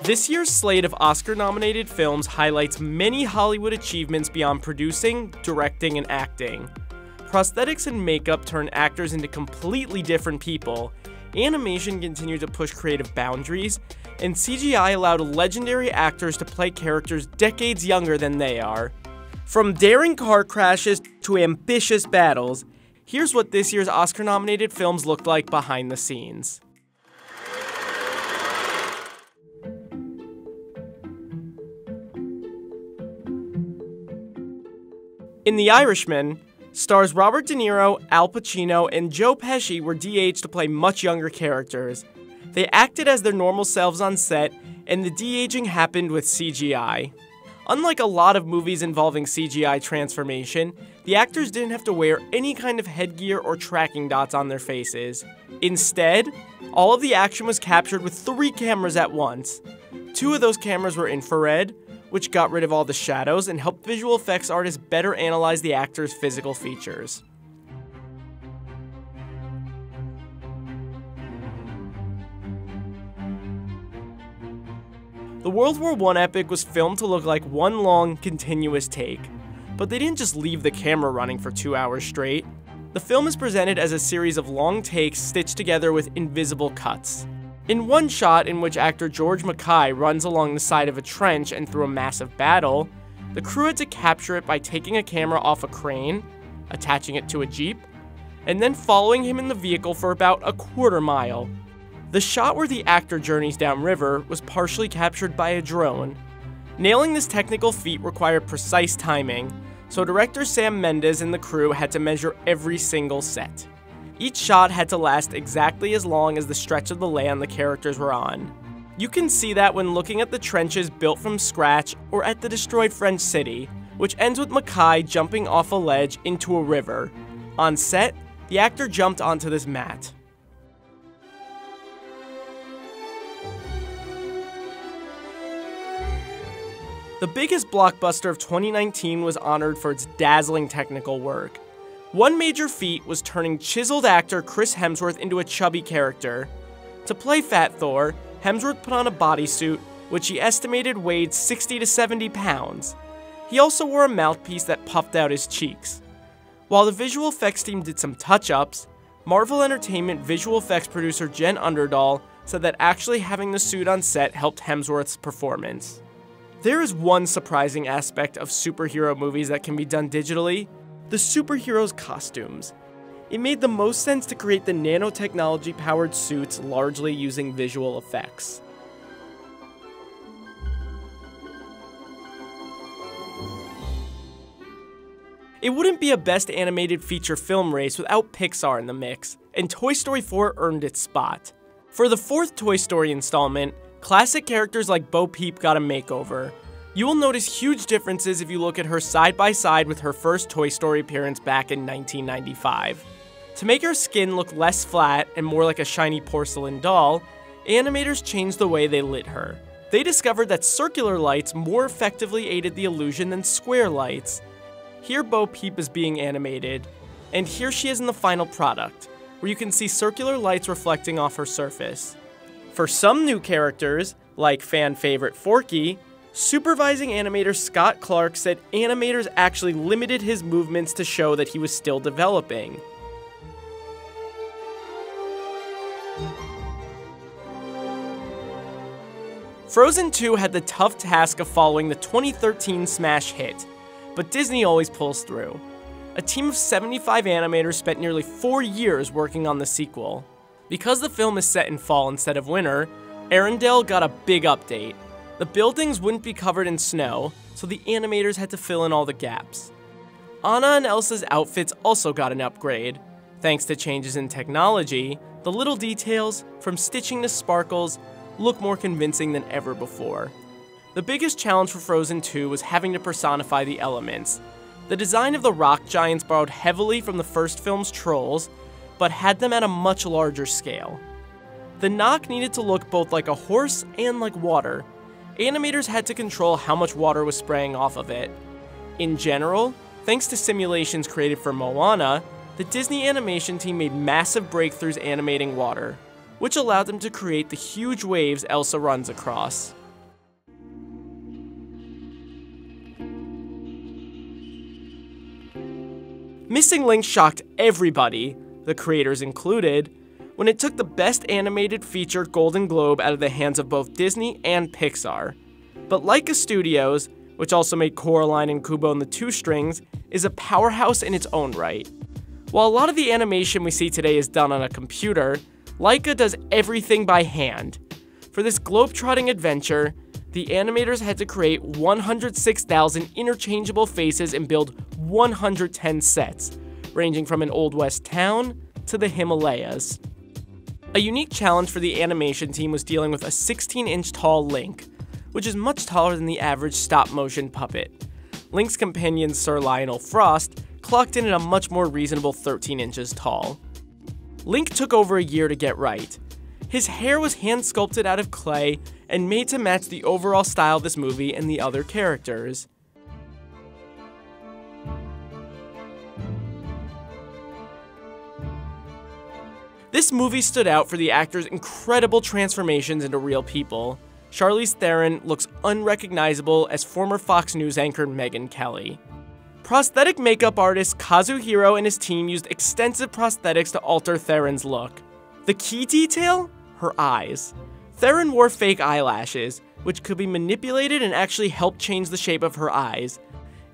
This year's slate of Oscar-nominated films highlights many Hollywood achievements beyond producing, directing, and acting. Prosthetics and makeup turned actors into completely different people, animation continued to push creative boundaries, and CGI allowed legendary actors to play characters decades younger than they are. From daring car crashes to ambitious battles, here's what this year's Oscar-nominated films looked like behind the scenes. In The Irishman, stars Robert De Niro, Al Pacino, and Joe Pesci were de-aged to play much younger characters. They acted as their normal selves on set, and the de-aging happened with CGI. Unlike a lot of movies involving CGI transformation, the actors didn't have to wear any kind of headgear or tracking dots on their faces. Instead, all of the action was captured with 3 cameras at once. 2 of those cameras were infrared, which got rid of all the shadows and helped visual effects artists better analyze the actors' physical features. The World War I epic was filmed to look like one long, continuous take, but they didn't just leave the camera running for 2 hours straight. The film is presented as a series of long takes stitched together with invisible cuts. In one shot in which actor George Mackay runs along the side of a trench and through a massive battle, the crew had to capture it by taking a camera off a crane, attaching it to a jeep, and then following him in the vehicle for about a quarter mile. The shot where the actor journeys downriver was partially captured by a drone. Nailing this technical feat required precise timing, so director Sam Mendes and the crew had to measure every single set. Each shot had to last exactly as long as the stretch of the land the characters were on. You can see that when looking at the trenches built from scratch or at the destroyed French city, which ends with Mackay jumping off a ledge into a river. On set, the actor jumped onto this mat. The biggest blockbuster of 2019 was honored for its dazzling technical work. One major feat was turning chiseled actor Chris Hemsworth into a chubby character. To play Fat Thor, Hemsworth put on a bodysuit, which he estimated weighed 60 to 70 pounds. He also wore a mouthpiece that puffed out his cheeks. While the visual effects team did some touch-ups, Marvel Entertainment visual effects producer Jen Underdahl said that actually having the suit on set helped Hemsworth's performance. There is one surprising aspect of superhero movies that can be done digitally: the superheroes' costumes. It made the most sense to create the nanotechnology-powered suits largely using visual effects. It wouldn't be a Best Animated Feature Film race without Pixar in the mix, and Toy Story 4 earned its spot. For the 4th Toy Story installment, classic characters like Bo Peep got a makeover. You will notice huge differences if you look at her side by side with her first Toy Story appearance back in 1995. To make her skin look less flat and more like a shiny porcelain doll, animators changed the way they lit her. They discovered that circular lights more effectively aided the illusion than square lights. Here Bo Peep is being animated, and here she is in the final product, where you can see circular lights reflecting off her surface. For some new characters, like fan favorite Forky, supervising animator Scott Clark said animators actually limited his movements to show that he was still developing. Frozen 2 had the tough task of following the 2013 smash hit, but Disney always pulls through. A team of 75 animators spent nearly 4 years working on the sequel. Because the film is set in fall instead of winter, Arendelle got a big update. The buildings wouldn't be covered in snow, so the animators had to fill in all the gaps. Anna and Elsa's outfits also got an upgrade. Thanks to changes in technology, the little details, from stitching to sparkles, look more convincing than ever before. The biggest challenge for Frozen 2 was having to personify the elements. The design of the rock giants borrowed heavily from the first film's trolls, but had them at a much larger scale. The Knock needed to look both like a horse and like water. Animators had to control how much water was spraying off of it. In general, thanks to simulations created for Moana, the Disney animation team made massive breakthroughs animating water, which allowed them to create the huge waves Elsa runs across. Missing Link shocked everybody, the creators included, when it took the Best Animated Feature Golden Globe out of the hands of both Disney and Pixar. But Laika Studios, which also made Coraline and Kubo and the Two Strings, is a powerhouse in its own right. While a lot of the animation we see today is done on a computer, Laika does everything by hand. For this globe-trotting adventure, the animators had to create 106,000 interchangeable faces and build 110 sets, ranging from an Old West town to the Himalayas. A unique challenge for the animation team was dealing with a 16-inch tall Link, which is much taller than the average stop-motion puppet. Link's companion Sir Lionel Frost clocked in at a much more reasonable 13 inches tall. Link took over a year to get right. His hair was hand-sculpted out of clay and made to match the overall style of this movie and the other characters. This movie stood out for the actors' incredible transformations into real people. Charlize Theron looks unrecognizable as former Fox News anchor Megyn Kelly. Prosthetic makeup artist Kazuhiro and his team used extensive prosthetics to alter Theron's look. The key detail? Her eyes. Theron wore fake eyelashes, which could be manipulated and actually help change the shape of her eyes.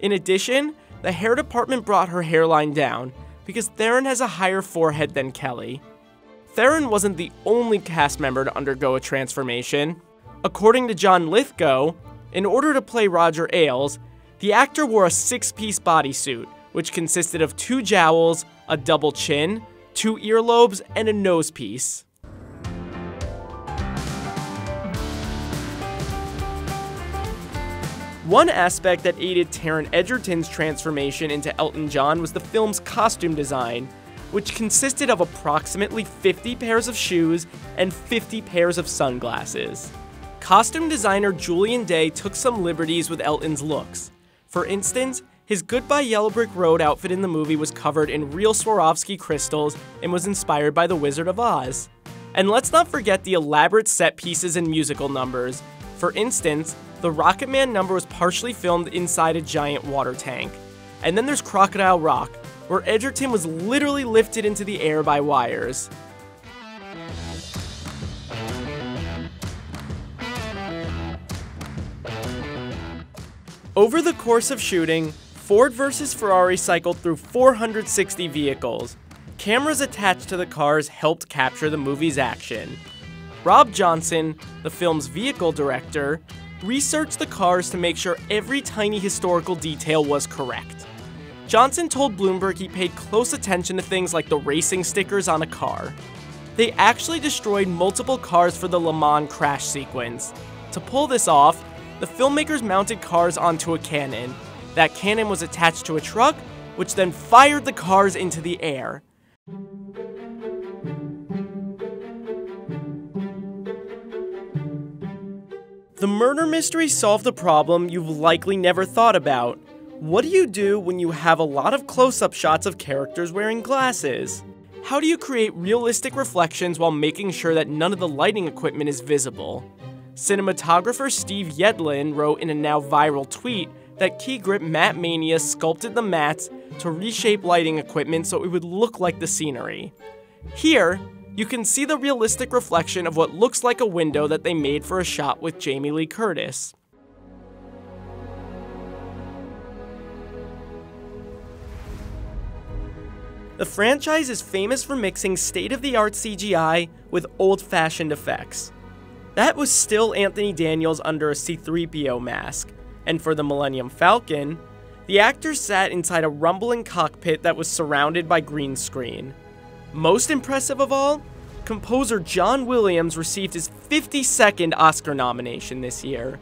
In addition, the hair department brought her hairline down, because Theron has a higher forehead than Kelly. Theron wasn't the only cast member to undergo a transformation. According to John Lithgow, in order to play Roger Ailes, the actor wore a 6-piece bodysuit, which consisted of 2 jowls, a double chin, 2 earlobes, and a nose piece. One aspect that aided Taron Egerton's transformation into Elton John was the film's costume design, which consisted of approximately 50 pairs of shoes and 50 pairs of sunglasses. Costume designer Julian Day took some liberties with Elton's looks. For instance, his Goodbye Yellow Brick Road outfit in the movie was covered in real Swarovski crystals and was inspired by The Wizard of Oz. And let's not forget the elaborate set pieces and musical numbers. For instance, the Rocket Man number was partially filmed inside a giant water tank. And then there's Crocodile Rock, where Egerton was literally lifted into the air by wires. Over the course of shooting, Ford vs. Ferrari cycled through 460 vehicles. Cameras attached to the cars helped capture the movie's action. Rob Johnson, the film's vehicle director, researched the cars to make sure every tiny historical detail was correct. Johnson told Bloomberg he paid close attention to things like the racing stickers on a car. They actually destroyed multiple cars for the Le Mans crash sequence. To pull this off, the filmmakers mounted cars onto a cannon. That cannon was attached to a truck, which then fired the cars into the air. The murder mystery solved a problem you've likely never thought about. What do you do when you have a lot of close-up shots of characters wearing glasses? How do you create realistic reflections while making sure that none of the lighting equipment is visible? Cinematographer Steve Yedlin wrote in a now viral tweet that Key Grip Matte Mania sculpted the mats to reshape lighting equipment so it would look like the scenery. Here, you can see the realistic reflection of what looks like a window that they made for a shot with Jamie Lee Curtis. The franchise is famous for mixing state-of-the-art CGI with old-fashioned effects. That was still Anthony Daniels under a C-3PO mask, and for the Millennium Falcon, the actors sat inside a rumbling cockpit that was surrounded by green screen. Most impressive of all, composer John Williams received his 52nd Oscar nomination this year.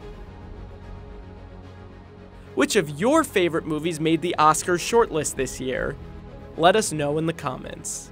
Which of your favorite movies made the Oscars shortlist this year? Let us know in the comments.